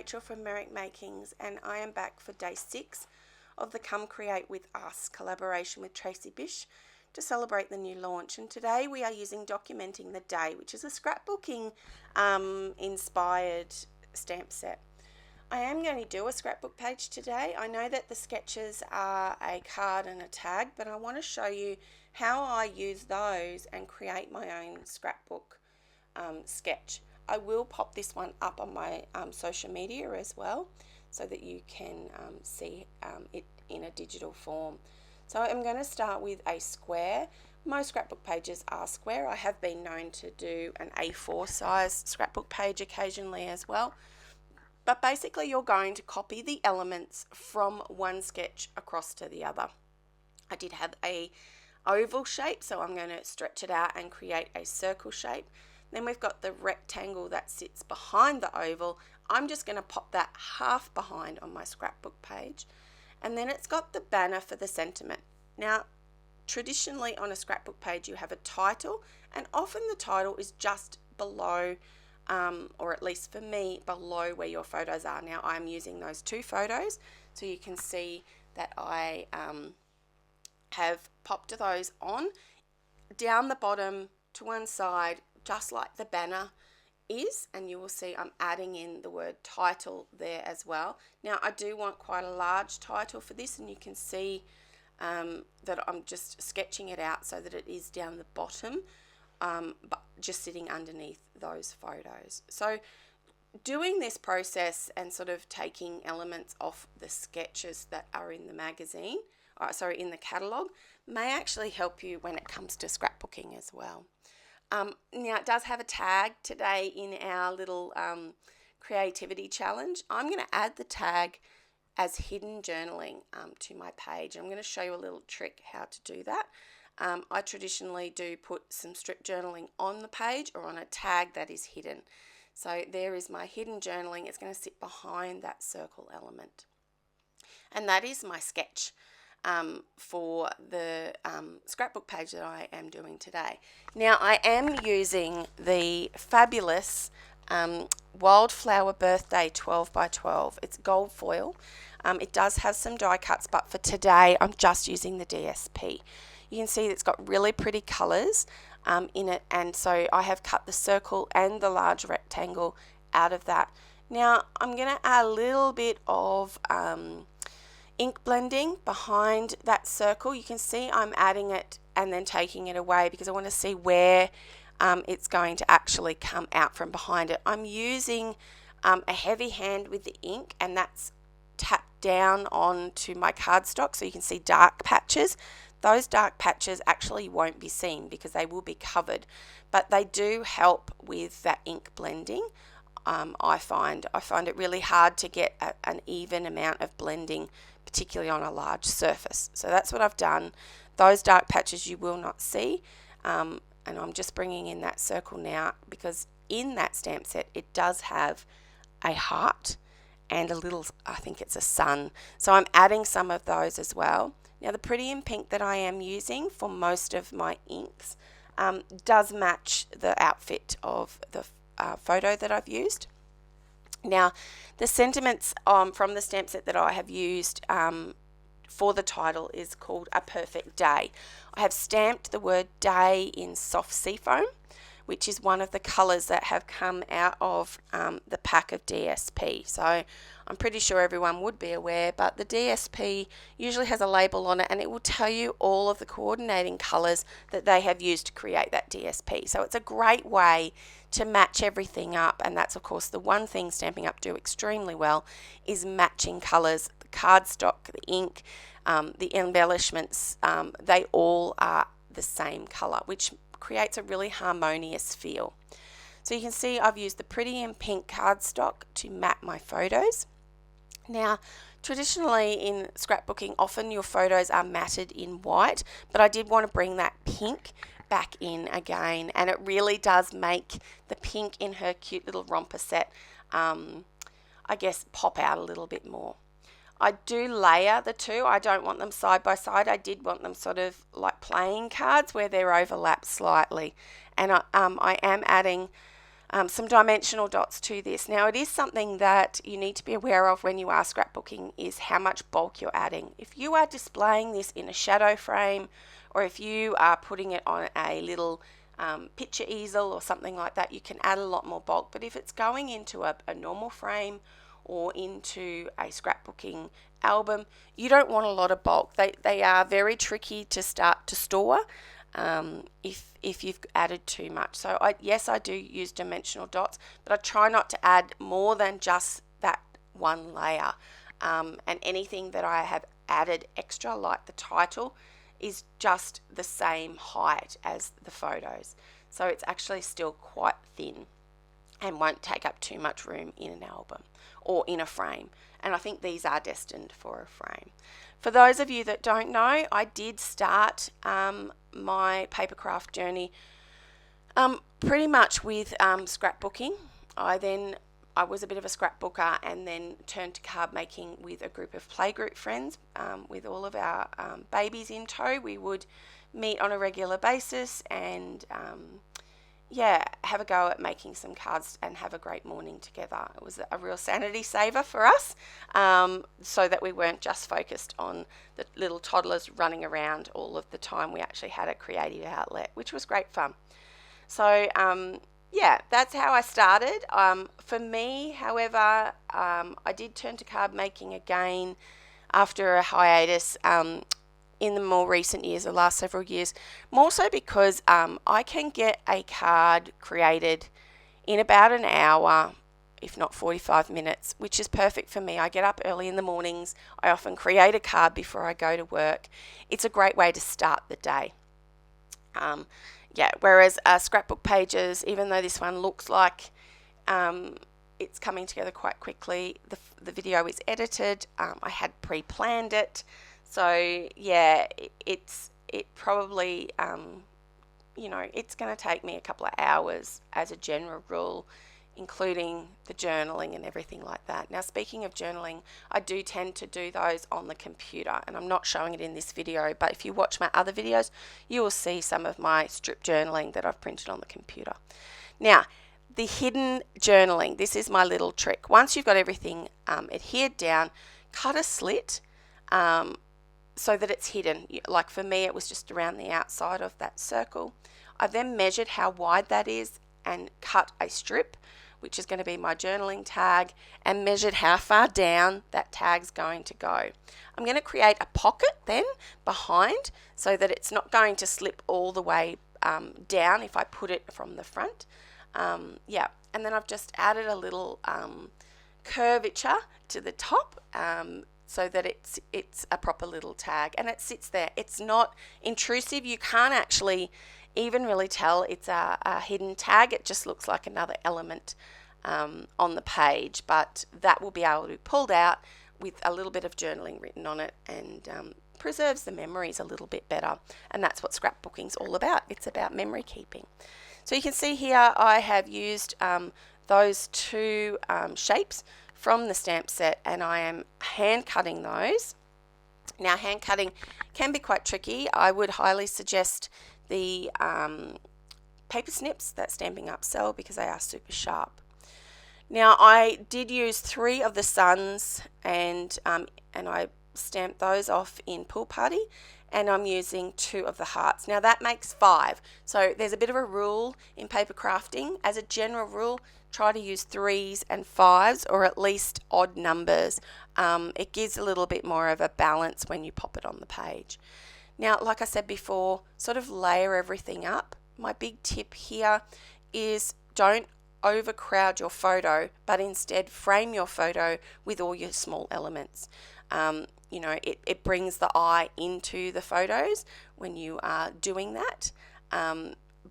Rachel from Merrick Makings, and I am back for day 6 of the Come Create With Us collaboration with Tracy Bish to celebrate the new launch. And today we are using Documenting the Day, which is a scrapbooking inspired stamp set. I am going to do a scrapbook page today. I know that the sketches are a card and a tag, but I want to show you how I use those and create my own scrapbook sketch. I will pop this one up on my social media as well so that you can see it in a digital form. So I'm going to start with a square. Most scrapbook pages are square. I have been known to do an A4 size scrapbook page occasionally as well. But basically you're going to copy the elements from one sketch across to the other. I did have a oval shape, so I'm going to stretch it out and create a circle shape. Then we've got the rectangle that sits behind the oval. I'm just going to pop that half behind on my scrapbook page. And then it's got the banner for the sentiment. Now, traditionally on a scrapbook page you have a title, and often the title is just below, or at least for me, below where your photos are. Now I'm using those 2 photos, so you can see that I have popped those on down the bottom to one side, just like the banner is, and you will see I'm adding in the word title there as well. Now I do want quite a large title for this, and you can see that I'm just sketching it out so that it is down the bottom, but just sitting underneath those photos. So doing this process and sort of taking elements off the sketches that are in the magazine, in the catalogue, may actually help you when it comes to scrapbooking as well. Now it does have a tag today in our little creativity challenge. I'm going to add the tag as hidden journaling to my page. I'm going to show you a little trick how to do that. I traditionally do put some strip journaling on the page or on a tag that is hidden. So there is my hidden journaling. It's going to sit behind that circle element. And that is my sketch for the scrapbook page that I am doing today. Now I am using the fabulous Wildflower Birthday 12 by 12. It's gold foil. It does have some die cuts, but for today I'm just using the DSP. You can see it's got really pretty colours in it, and so I have cut the circle and the large rectangle out of that. Now I'm going to add a little bit of ink blending behind that circle. You can see I'm adding it and then taking it away because I want to see where it's going to actually come out from behind it. I'm using a heavy hand with the ink, and that's tapped down onto my cardstock so you can see dark patches. Those dark patches actually won't be seen because they will be covered, but they do help with that ink blending. I find it really hard to get an even amount of blending, particularly on a large surface. So that's what I've done. Those dark patches you will not see, and I'm just bringing in that circle now because in that stamp set it does have a heart and a little, I think it's a sun. So I'm adding some of those as well. Now the Pretty in Pink that I am using for most of my inks does match the outfit of the photo that I've used. Now the sentiments from the stamp set that I have used for the title is called A Perfect Day. I have stamped the word day in soft seafoam, which is one of the colours that have come out of the pack of DSP. So I'm pretty sure everyone would be aware, but the DSP usually has a label on it and it will tell you all of the coordinating colours that they have used to create that DSP. So it's a great way to match everything up, and that's of course the one thing Stampin' Up do extremely well is matching colours. The cardstock, the ink, the embellishments, they all are the same colour, which creates a really harmonious feel. So you can see I've used the Pretty in Pink cardstock to map my photos. Now traditionally in scrapbooking often your photos are matted in white, but I did want to bring that pink back in again, and it really does make the pink in her cute little romper set I guess pop out a little bit more. I do layer the two. I don't want them side by side. I did want them sort of like playing cards where they're overlapped slightly. And I am adding some dimensional dots to this. Now, it is something that you need to be aware of when you are scrapbooking, is how much bulk you're adding. If you are displaying this in a shadow frame, or if you are putting it on a little picture easel or something like that, you can add a lot more bulk. But if it's going into a normal frame or into a scrapbooking album, you don't want a lot of bulk. They are very tricky to start to store if you've added too much. So yes, I do use dimensional dots, but I try not to add more than just that one layer. And anything that I have added extra, like the title, is just the same height as the photos. So it's actually still quite thin and won't take up too much room in an album or in a frame. And I think these are destined for a frame. For those of you that don't know, I did start my papercraft journey pretty much with scrapbooking. I was a bit of a scrapbooker and then turned to card making with a group of playgroup friends. With all of our babies in tow, we would meet on a regular basis and have a go at making some cards and have a great morning together. It was a real sanity saver for us, so that we weren't just focused on the little toddlers running around all of the time. We actually had a creative outlet, which was great fun. So that's how I started. For me, however, I did turn to card making again after a hiatus in the more recent years, the last several years, more so because I can get a card created in about an hour, if not 45 minutes, which is perfect for me. I get up early in the mornings. I often create a card before I go to work. It's a great way to start the day. Whereas scrapbook pages, even though this one looks like it's coming together quite quickly, the video is edited. I had pre-planned it. So it probably, it's going to take me a couple of hours as a general rule, including the journaling and everything like that. Now, speaking of journaling, I do tend to do those on the computer, and I'm not showing it in this video, but if you watch my other videos, you will see some of my strip journaling that I've printed on the computer. Now, the hidden journaling, this is my little trick. Once you've got everything adhered down, cut a slit so that it's hidden. Like for me, it was just around the outside of that circle. I then measured how wide that is and cut a strip, which is going to be my journaling tag, and measured how far down that tag's going to go. I'm going to create a pocket then behind so that it's not going to slip all the way down if I put it from the front. And then I've just added a little curvature to the top so that it's a proper little tag, and it sits there. It's not intrusive. You can't actually even really tell it's a hidden tag. It just looks like another element on the page, but that will be able to be pulled out with a little bit of journaling written on it, and preserves the memories a little bit better. And that's what scrapbooking's all about. It's about memory keeping. So you can see here I have used those two shapes from the stamp set, and I am hand cutting those. Now, hand cutting can be quite tricky. I would highly suggest the paper snips that Stampin' Up sell, because they are super sharp. Now, I did use 3 of the suns, and I stamped those off in Pool Party, and I'm using 2 of the hearts. Now, that makes 5. So there's a bit of a rule in paper crafting. As a general rule, try to use 3s and 5s, or at least odd numbers. It gives a little bit more of a balance when you pop it on the page. Now, like I said before, sort of layer everything up. My big tip here is don't overcrowd your photo, but instead frame your photo with all your small elements. It brings the eye into the photos when you are doing that.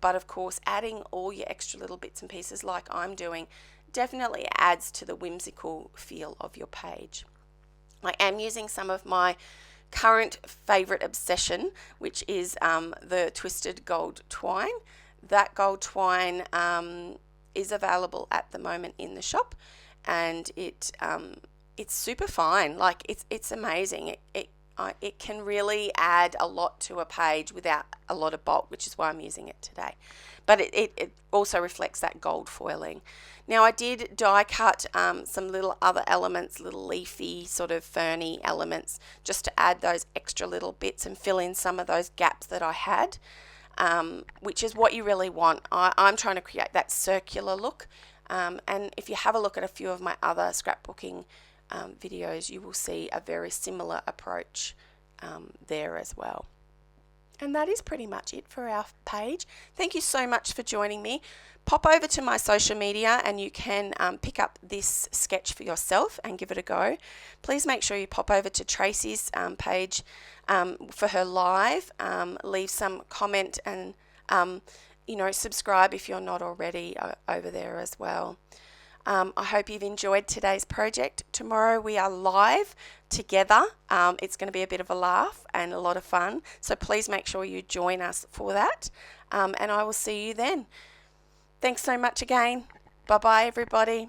But of course, adding all your extra little bits and pieces like I'm doing definitely adds to the whimsical feel of your page. I am using some of my current favorite obsession, which is the twisted gold twine. That gold twine is available at the moment in the shop, and it's super fine. Like it's amazing. it can really add a lot to a page without a lot of bulk, which is why I'm using it today. But it also reflects that gold foiling. Now I did die cut some little other elements, little leafy sort of ferny elements, just to add those extra little bits and fill in some of those gaps that I had, which is what you really want. I'm trying to create that circular look, and if you have a look at a few of my other scrapbooking videos, you will see a very similar approach there as well. And that is pretty much it for our page. Thank you so much for joining me. Pop over to my social media and you can pick up this sketch for yourself and give it a go. Please make sure you pop over to Tracy's page for her live. Leave some comment and subscribe if you're not already over there as well. I hope you've enjoyed today's project. Tomorrow we are live together. It's going to be a bit of a laugh and a lot of fun, so please make sure you join us for that, and I will see you then. Thanks so much again. Bye bye everybody.